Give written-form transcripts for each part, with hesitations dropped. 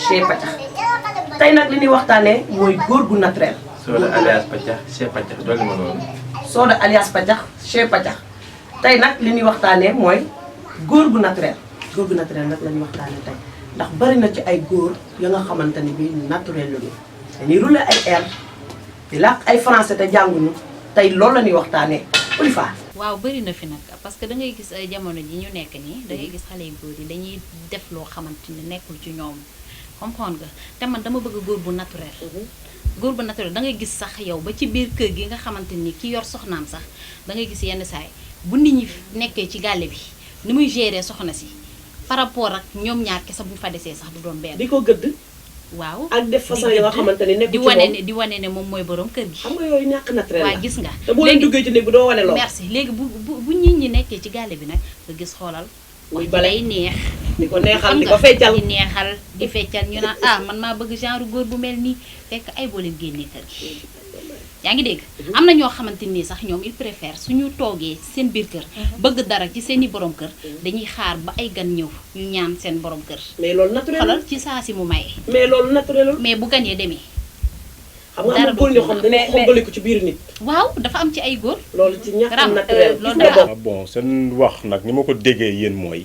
chez Pacax tey nag li ñuy waxtaanee mooy góor gu naturel. Soda alias Pacax chez Pacax dolli ma loolu. Soda alias Pacax chez Pacax tey nag li ñuy waxtaanee mooy góor gu naturel. góor gu naturel nag la ñuy waxtaanee tey ndax bari na ci ay góor ya nga xamante ni bii naturel la ñu dañuy rouler ay air di làkk ay français te jànguñu tey loolu la ñuy waxtaanee Olifa. waaw bëri na fi nag parce que da ngay gis jamono ji ñu nekk nii da ngay gis xale yu góor yi dañuy def loo xamante ni nekkul ci ñoom comprendre nga te man dama bëgg góor bu naturel. góor bu naturel da ngay gis sax yow ba ci biir kër gi nga xamante ni ki yor soxnaam sax da ngay gis yenn saay bu nit ñi nekkee ci gàlle bi ni muy gérer soxna si par rapport ak ñoom ñaar kese bu fa desee sax du doon benn. di ko gëdd. waaw ak def façon yoo xamante ne nekk ci moom di wane ne moom mooy borom kër gi. xam nga yooyu ñàkk naturel la waaw gis nga. te boo leen duggee ci néeg bi doo wane lool. merci léegi bu nit ñi nekkee ci gàlle bi nag nga gis xoolal. muy wax balay day neex. di ko neexal di ko feccal di neexal di feccal ñu naan ah man maa bëgg genre góor bu mel nii fekk ay boo leen génnee kër gi. yaa ngi dégg am na ñoo xamante nii sax ñoom il préfère suñu toogee seen biir kër bëgg dara ci seen i borom kër dañuy xaar ba ay gan ñëw ñu ñaan seen borom kër. mais loolu naturel xoolal ci saa si mu maye. mais loolu naturel mais bu gan ya demee. xam nga am na góor ñoo xam dañuy xobbaliku ci biir nit. waaw dafa am ci ay góor. loolu ci ñàkk naturel loolu dafa bon seen wax nag ni ma ko déggee yéen mooy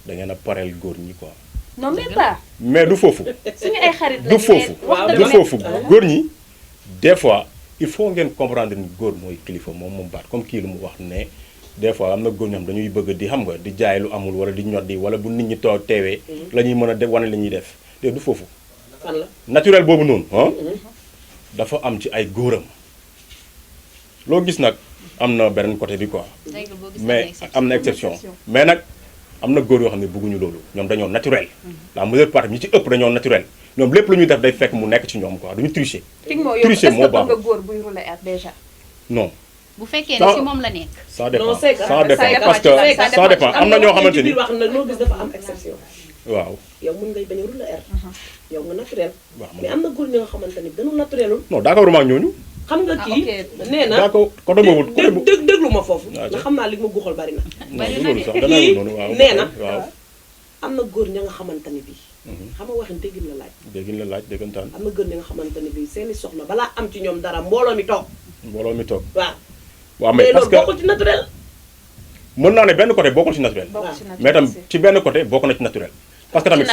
da ngeen a pareel góor ñi quoi. non même pas. mais du foofu. suñu ay xarit du foofu du foofu góor ñi des fois il faut ngeen comprendre ni góor mooy kilifa moom baat comme kii lu mu wax ne des fois am na góor ñoom dañuy bëgg di xam nga di jaay lu amul wala di ñoddi wala bu nit ñi toog teewee la ñuy mën a def wane la ñuy def te du foofu. fan la naturel boobu noonu dafa am ci ay góoram loo gis nag am na beneen côté bi quoi mais am na exception mais nag am na góor yoo xam ne bëgguñu loolu ñoom dañoo naturel la majeure partie ñi ci ëpp dañoo naturel ñoom lépp lu ñuy def day fekk mu nekk ci ñoom quoi duñu tricher. tricher moo baax nga góor buy rouler at déjà. non. bu fekkee ne si moom la nekk. ça dépend non c'est que ça dépend parce que ça dépend am na ñoo xamante ni wax nag loo gis dafa am exception. waaw yow mën ngay bañ a rouler air. yow nga naturel. waaw mais am na góor ñi nga xamante ni dañu naturelul. non d'accord ak ñooñu. xam nga kii nee na d'accord côté boobu déglu ma foofu. ndax xam naa li ma guuxal bari na. non loolu sax dana noonu waaw nee na waaw. am na góor ña nga xamante ni bii. xam nga waxin déggin la laaj. déggin la laaj déggantaan. am na góor ña nga xamante ni bii seeni soxna balaa am ci ñoom dara mbooloo mi toog. mbooloo mi toog. waaw. waaw mais parce loolu que bokkul ci naturel. mën naa ne benn côté bokkul ci naturel. mais tam ci benn côté bokk na ci naturel. parce que tamit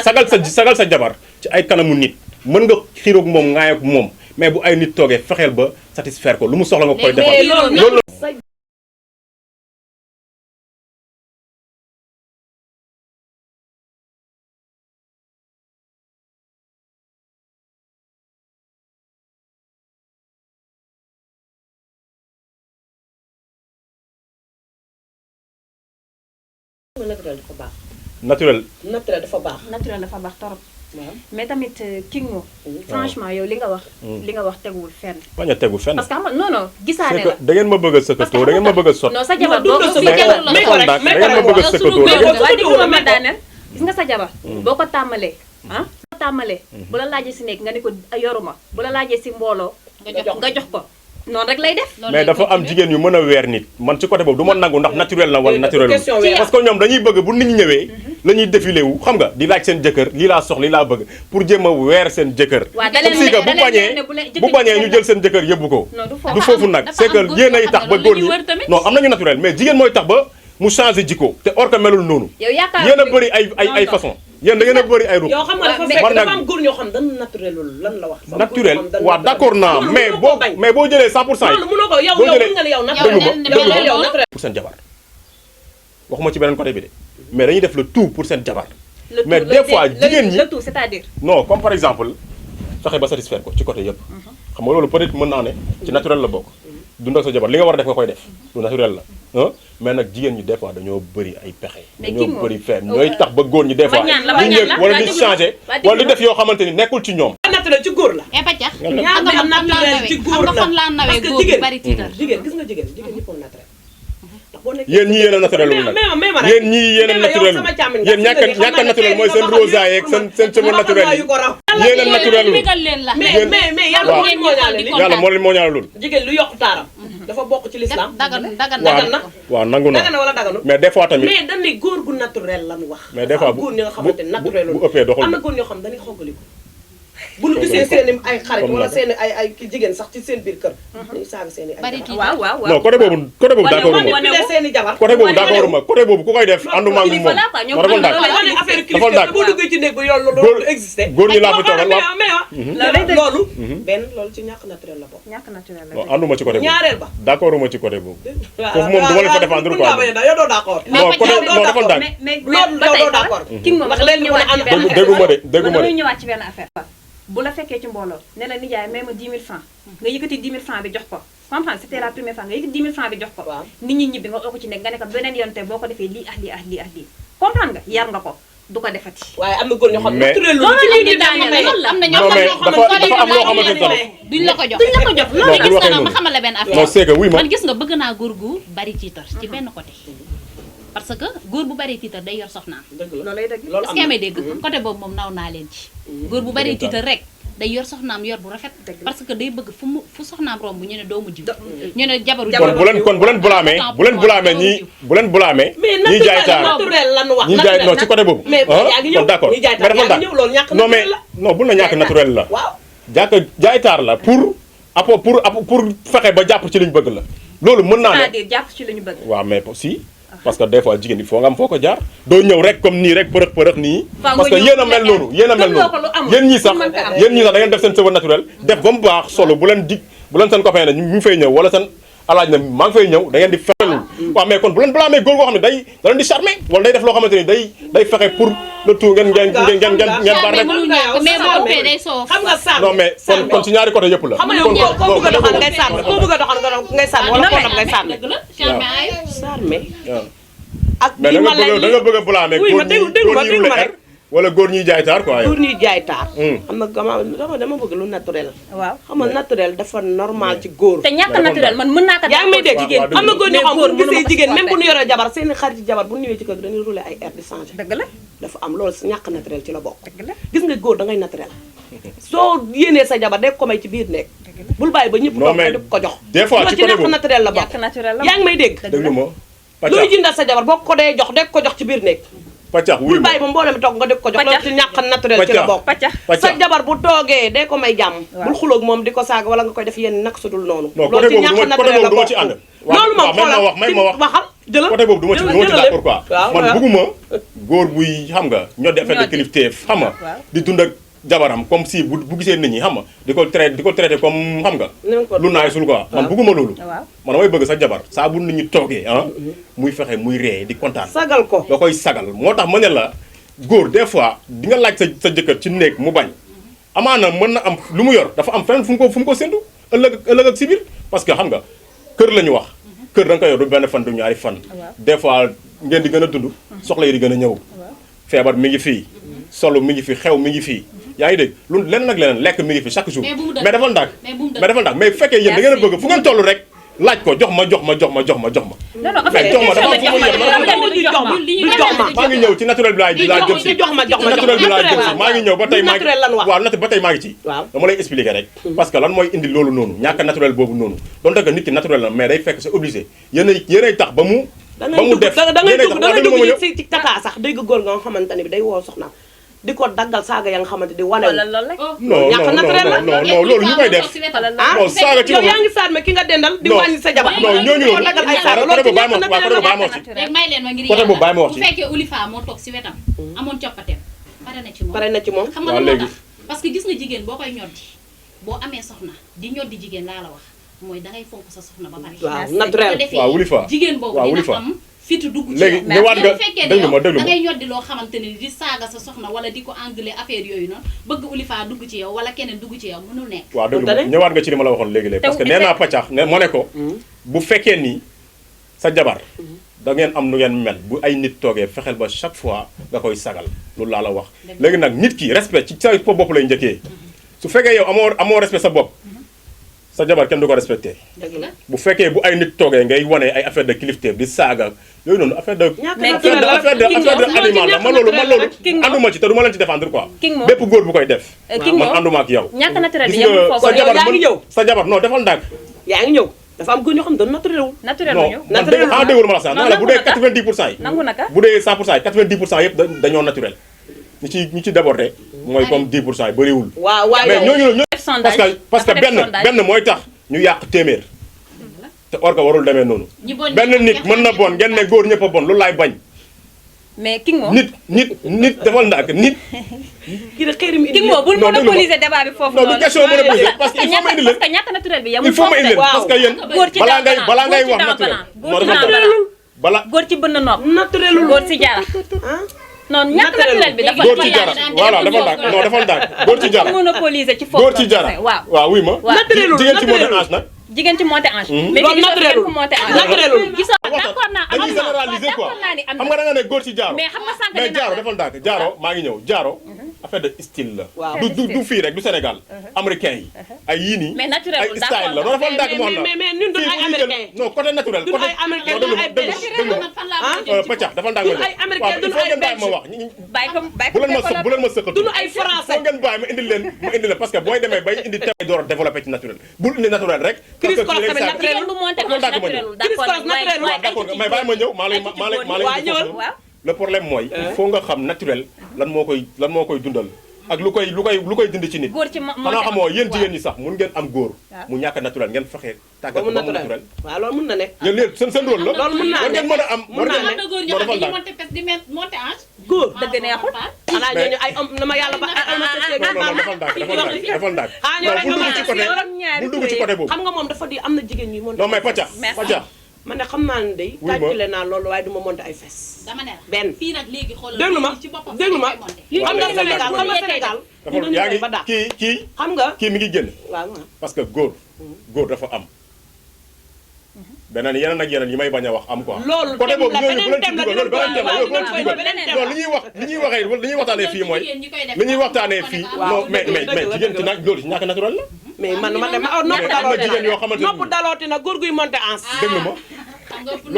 sagal sa jabar ci ay kanamu nit mën nga xiiroog moom ŋaayoog moom mais bu ay nit toogee fexeel ba satisfaire ko lu mu soxla nga koy defal loolu naturel dafa baax. naturel dafa baax. naturel dafa baax torop. waaw mais tamit King Mo. franchement yow li nga wax teguwul fenn. bañ a tegu fenn. parce que xam nga non gisaane c'est que la. da ngeen ma bëgg a sëkkatoo da ngeen ma bëgg a sot. non sa jabar boo ko mais jabar la mais kon nag da ngeen ma bëgg a sëkkatoo waaye déglu ma daaneel gis nga sa jabar boo ko tàmmalee boo ko tàmmalee bu la laajee si nekk nga ne ko yoruma bu la laajee si mbooloo nga jox ko noonu rek lay def. mais dafa am jigéen yu mën a weer nit man ci côté boobu du ma nangu ndax naturel na wala naturel question weer. parce que ñoom dañuy bëgg bu nit ñi ñëwee la ñuy défilé wu xam nga di laaj seen jëkkër lii laa soxla lii laa bëgg pour jéem a weer seen jëkkër waaw da comme si que bu bañee ñu jël seen jëkkër yóbbu ko du foofu nag c'est que yéen ay tax ba góor ñi non am nañu naturel mais jigéen mooy tax ba mu changé jikko te or que melul noonu yow yaakaar yéen a bëri ay façon yéen da ngeen a bëri ay ruq yow xam nga dafa fekk dafa am góor ñoo xam dañu naturelul lan la wax. naturel waaw d'accord naa mais boo jëlee 100 pour cent yi mënoo ko yow boo jëlee mën nga ne yow déglu ma yow naturel. pour seen jabar waxuma ci beneen côté bi de mais dañuy def le tout pour seen jabar le tout mais des fois jigéen ñi le tout c'est-à-dire. non comme par exemple fexe ba satisfaire ko ci côté yëpp xam nga loolu peut-être mën naa ne ci naturel la bokk dund ak sa jabar li nga war a def nga koy def lu naturel la mais nag jigéen ñi des fois dañoo bëri ay pexe dañoo bëri feem ñooy tax ba góor ñi des fois di ñëw wala di changer wala di def yoo xamante ni nekkul ci ñoom naturel ci góor la. Pacax ñaar nga xam naturel ci góor la xam nga fan laa nawee góor bu bari tiitar. jigéen gis nga jigéen ñëpp naturel. yéen ñii yéen a naturel wu nag yéen ñii yéen a naturel wu yéen ñàkk a naturel mooy seen rosa yeeg seen cheveux naturel yi yéen a naturel wu mais yàlla moo leen moo ñaanal loolu jigéen lu yokk taaram dafa bokk ci l'islam dagan na waaw nangu na dagan na wala daganul mais des fois tamit mais dañ ne góor gu naturel lan wax mais des fois góor ñi nga xamante naturel bu ëppee doxul am na góor ñoo xam dañuy xoggaliku bu ñu gisee seen i ay xarit wala seen i ay jigéen sax ci seen biir kër dañuy saaga seen i ay bari jabar. waaw waaw waaw. non côté boobu d'accord ma wane seen i jabar côté boobu d'accord ma côté boobu ku koy def ànduma ak moom ma defal ndànk wane affaire kilifteef boo duggee ci néeg bi yow loolu existé góor ñi laa fi toogal wax mais loolu benn loolu ci ñàkk naturel la bokk ñàkk naturel la. non ànduma ci côté boobu ñaareel ba d'accord ma ci côté boobu foofu moom du ma la fa défendre quoi yow doo d'accord non côté non defal ndànk mais loolu ba yow tey doo d'accord king moom ndax leen ñu mën a ànd dégguma de dañuy ñëwaat ci benn affaire bu la fekkee ci mbooloo ne la nijaay may ma 10 000 francs nga yëkkati 10 000 francs bi jox ko comprendre c'était la première fois nga yëkkati 10 000 francs bi jox ko nit ñi ñibbi nga ko ci nekk nga ne ko beneen yoon te boo ko defee lii ak lii ak lii ak lii comprendre nga yar nga ko du ko defati waaye am na góor ñoo xam ne mais- naturel lu loolu ci la nit ñuy ñi dañu may loolu la am na ñoo non mais xam dafa am loo xamante ni tamit duñ la ko jox duñ la ko jox non mais bu gis waxee nga ma noonu xamal la benn non affaire c'est que oui ma man gis nga bëgg naa góor gu bari tiitar ci benn côté parce que góor bu bari tiitar day yor soxnaam dëgg la loolay dëgg loolu est-ce am que na amee dégg côté boobu moom naw naa leen ci góor bu bari tiitar rek day yor soxnaam yor bu rafet parce que day bëgg fu soxnaam romb ñu ne doomu jiw ñu ne jabaru kon bu leen bulaamee ñi jaay taar naturel lan wax ñi jaay non ci côté boobu mais yaa ngi ñëw kon d'accord ñi jaay mais taar dafa yaa ngi ñëw loolu ñàkk non mais naturel la non bul na ñàkk naturel la waaw jaay taar la pour fexe ba jàpp ci liñ bëgg la loolu mën naa ne c'est-à-dire jàpp ci li ñu bëgg waaw mais si parce que des fois jigéen il faut nga am foo ko jaar doo ñëw rek comme nii rek përëx nii Faa nga parce que ñëw yéen a mel noonu yéen a mel gëmloo ko lu amul. noonu yéen ñii sax Mën nga am. da ngeen def seen cheveux naturel def ba mu baax solo bu leen seen copain ne ñu fay ñëw wala seen alaaj na maa ngi fay ñëw da ngeen di fexelu waaw mais kon bu leen blâmer góor goo xam ne da leen di charmer wala day def loo xamante ni day fexe pour le tout ngeen baar rek mais boo ëppee day soof xam nga sàmm non mais kon ci ñaari côté yëpp la xam nga yow koo bëgg a doxal ngay sàmm koo bëgg a doxal ngay sàmm wala koo daf ngay sàmm dëgg la charme ay sàmme waaw ak mais li ma lay da nga bëgg a blâmer oui ma déglu ma góor ñi roulé air wala góor ñiy jaay taar quoi yow góor ñuy jaay taar xam nga dama bëgg lu naturel waaw xam nga naturel dafa normal ci góor te ñàkk naturel man mën naa ko yaa ngi may dégg jigéen am na góor ñoo xam bu ñu gisee mënuma ko jigéen même bu supporter. ñu yoree jabar seen xarit jabar bu ñu ñëwee ci kër gi dañuy rouler ay air di changer dëgg la dafa am loolu ñàkk naturel ci la bokk dëgg la gis nga góor da ngay naturel soo yéenee sa jabar de ko may ci biir nekk bul bàyyi ba ñëpp non toog mais di ko jox des fois loolu ci ci côté ñàkk boobu naturel la bokk ñàkk naturel la yaa ngi may dégg déglu ma looy jëndal sa jabar boo ko dee jox de ko jox ci biir nekk paccax wuy bul ma bàyyi ba mboolem mi toog nga def ko jox loolu ci ñàkk naturel ci la bokk paccax sa jabar bu toogee de ko may jàmm Waaw. bul xuloog moom di ko saaga wala nga koy def yenn nak sudul noonu non loolu côté ci boobu ñàkk côté naturel la boobu du ma bokk ci ànd loolu moom xoolal may ma wax waxal jëlal côté boobu du ma ci d'accord quoi waaw man waaw. bëgguma góor buy xam nga ñoo di affaire de Ñoddi. kilifteef xam nga waaw. di dund ak jabaram comme si bu gisee nit ñi xam nga di ko traité comme xam nga N'importe lu naay sul quoi man bëgguma loolu waaw man damay bëgg sa jabar saa bu nit ñi toogee muy fexe muy ree di kontaan sagal ko nga koy sagal moo tax ma ne la góor des fois di nga laaj sa jëkkër ci néeg mu bañ amaana mën na am lu mu yor dafa am feneen fu mu ko séntu ëllëg ak si biir parce que xam nga kër la ñu wax kër da nga koy yor du benn fan du ñaari fan des fois ngeen di gën a dund soxla yi di gën a ñëw feebar mi ngi fii solo mi ngi fi xew mi ngi fii yaa ngi dégg lu leneen ak leneen lekk mi ngi fi chaque jour Mais bu mu dëgg. mais defal ndànk Mais bu mu dëgg. mais defal ndànk mais fekkee yéen da ngeen a bëgg fu ngeen toll rek laaj ko jox ma non non mais jox ma dafa am fu muy du yem jox ma maa ngi ñëw ci naturel bi laa jëm si jox ma naturel bi laa jëm si maa ngi ñëw ba tey maa naturel lan wax waaw ba tey maa ngi ci waaw dama lay expliquer rek parce que lan mooy indi loolu noonu ñàkk naturel boobu noonu donte que nit ki naturel la mais day fekk c'est obligé yéenay tax ba mu def da ngay dugg da ngay déglu ma dugg ci tata sax dégg góor nga xamante ne bi day woo soxnaam di ko daggal saaga ya nga xamante di wane loolu loolu rek non ñàkk naturel la. non loolu ñu koy def ah non saaga ci yow boppam yaa ngi saat mais ki nga dendal di non wàññi sa jabar non ñooñu di ko daggal ay saaga côté loolu boobu ci bàyyi ñàkk ma naturel waaw côté boobu bàyyi ma wax ci rek may leen ma ngir côté boobu bàyyi ma wax bu ci fekkee Olifa moo toog si wetam amoon coppateem pare na ci moom pare na ci moom xam nga waaw lan moo léegi. tax parce que gis nga jigéen boo koy ñoddi boo amee soxna di ñoddi jigéen laa la wax mooy dangay fonk sa soxna ba pare waaw bu naturel ko defee waaw Olifa jigéen boobu waaw dina Olifa am fitu dugg ci léegi yow ñëwaat nga bu fekkee ne déglu yow ma déglu da ma ngay ñoddi loo xamante ne di saaga sa soxna wala di ko anglais affaire yooyu noonu bëgg Olifa dugg ci yow wala keneen dugg ci yow mënul nekk waaw déglu ma Tane? ñëwaat nga ci li ma la waxoon léegi-léegi parce que nee naa paccax ne moo ne ko bu fekkee ni sa jabar da ngeen am nu ngeen mel bu ay nit toogee fexeel ba chaque fois nga koy sagal loolu laa la wax léegi nag nit ki respect ci sa bopp lay njëkkee su fekkee yow amoo respect sa bopp sa jabar kenn du ko respecté dëgg la bu fekkee bu ay nit toogee ngay wane ay affaire de kilifteef di saaga yooyu noonu affaire de ñàkk mais naturel la affaire de animal la man loolu King Mo. anduma ci te du ma leen ci défendre quoi King Mo. bépp góor bu koy def King Mo. man anduma ak yow ñàkk naturel bi gis yemul nga foofu sa rek. jabar yaa ngi ñëw. sa jabar non defal ndànk yaa ngi ñëw dafa am góor ñoo xam ne doon naturel wul naturel non la ñu man naturel déggul ma la sax non naa la bu dee nangu na 90% yi nangu na ka bu dee 100% yi 90% yëpp dañoo naturel ñi ci débordé mooy comme 10% yi bëriwul. waaw waaw mais ñooñu la sondage parce que benn mooy tax ñu yàq téeméer te or que warul demee noonu. benn nit mën na bon ngeen ne góor ñëpp a bon loolu laay bañ. mais King Mo nit defal ndànk nit. kii de xëy na King Mo bul monopoliser débat bi foofu non du question monopoliser parce que il faut ma indi leen parce que ñàkk naturel bi yamul il faut ma indi leen parce que yéen balaa ngay wax naturel bala góor ci bënn nopp naturelul góor ci jara non ñàkk naturel bi dafa góor ci jara voilà defal ndànk góor ci jara monopoliser ci foofu góor ci jara waaw oui ma jigéen ci monté ange nag jigéen ci monté ange mais loolu naturelul naturelul d'accord naa dañuy généraliser quoi xam nga da nga ne góor ci jaaro mais xam nga sànq mais jaaro defal ndànk jaaro maa ngi ñëw jaaro affaire de style la du fii rek du Sénégal américain yi ay yii nii mais naturel ay style la non defal ndànk moo xam mais ñun du ay américain non côté naturel du ay américain du ay belge paccax defal ndànk du ay américain du ay belge ma wax bàyyi ko bu leen ma sëqal du ay français foo ngeen bàyyi ma indi leen parce que booy demee bay indi tey door a développé ci naturel bul indi naturel rek Chris Cross tamit jigéen bu monté naturel d'accord mais bàyyi ma ñëw maa lay le problème mooy il faut nga xam naturel lan moo koy dundal ak lu koy dindi ci nit xanaa xamoo yéen jigéen ñi sax mun ngeen am góor mu ñàkk naturel ngeen fexe tàggat ba mu naturel waaw loolu mun na nekk yéen seen rôle la loolu mun naa ngeen mën a am mun naa nekk góor dëgg neexul xanaa ñooñu ay na ma yàlla ba defal ndànk bul dugg ci côté boobu xam nga moom dafa di am na jigéen ñi monté non mais paccax man ne xam naa ne day calculé naa loolu waaye du ma monté ay fes dama ne benn fii nag léegi xoolal déglu ma déglu ma xam nga Sénégal yaa ngi kii xam nga kii mi ngi génn waaw parce que góor dafa am beneen yeneen ak yeneen yi may bañ a wax am quoi loolu côté boobu beneen ñooñu bu leen ci dugal loolu beneen thème la loolu non li ñuy waxtaanee fii mooy li ñuy waxtaanee fii non mais jigéen ci nag loolu ci ñàkk naturel la mais man de nopp dalooti na góor guy monté ans déglu ma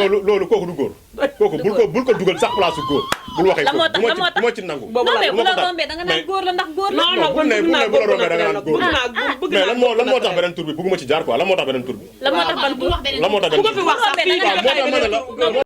loolu kooku du góor kooku bul ko dugal sax place su góor bul waxee ko du ma ci nangu non mais bu la rombee da nga naan góor la ndax góor la non bu la rombee da nga naan góor mais lan moo tax beneen tur bi bëgguma ci jaar quoi lan moo tax beneen tur bi la moo tax ban lan moo tax beneen tur bi fi wax sax fii waaw moo tax ma ne la